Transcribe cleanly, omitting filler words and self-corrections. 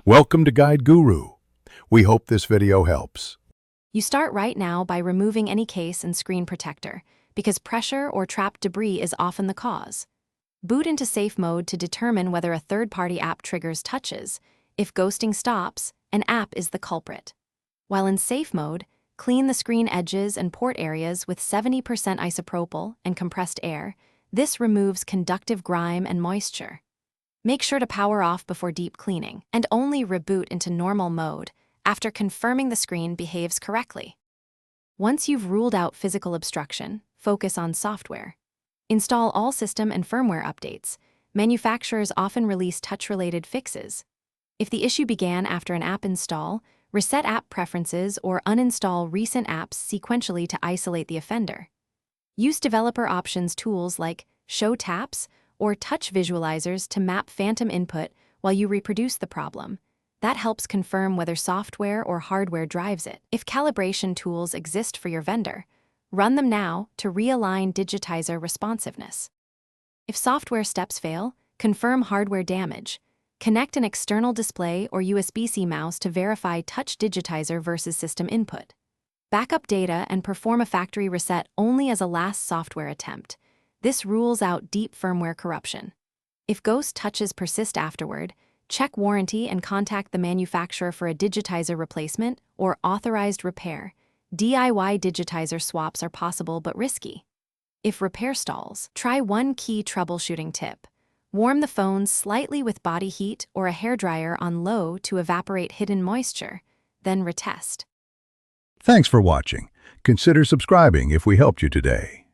Welcome to Guide Guru. We hope this video helps. You start right now by removing any case and screen protector, because pressure or trapped debris is often the cause. Boot into safe mode to determine whether a third-party app triggers touches. If ghosting stops, an app is the culprit. While in safe mode, clean the screen edges and port areas with 70% isopropyl and compressed air. This removes conductive grime and moisture. Make sure to power off before deep cleaning, and only reboot into normal mode after confirming the screen behaves correctly. Once you've ruled out physical obstruction, focus on software. Install all system and firmware updates. Manufacturers often release touch-related fixes. If the issue began after an app install, reset app preferences or uninstall recent apps sequentially to isolate the offender. Use developer options tools like Show Taps or touch visualizers to map phantom input while you reproduce the problem. That helps confirm whether software or hardware drives it. If calibration tools exist for your vendor, run them now to realign digitizer responsiveness. If software steps fail, confirm hardware damage. Connect an external display or USB-C mouse to verify touch digitizer versus system input. Backup data and perform a factory reset only as a last software attempt. This rules out deep firmware corruption. If ghost touches persist afterward, check warranty and contact the manufacturer for a digitizer replacement or authorized repair. DIY digitizer swaps are possible but risky. If repair stalls, try one key troubleshooting tip. Warm the phone slightly with body heat or a hairdryer on low to evaporate hidden moisture, then retest. Thanks for watching. Consider subscribing if we helped you today.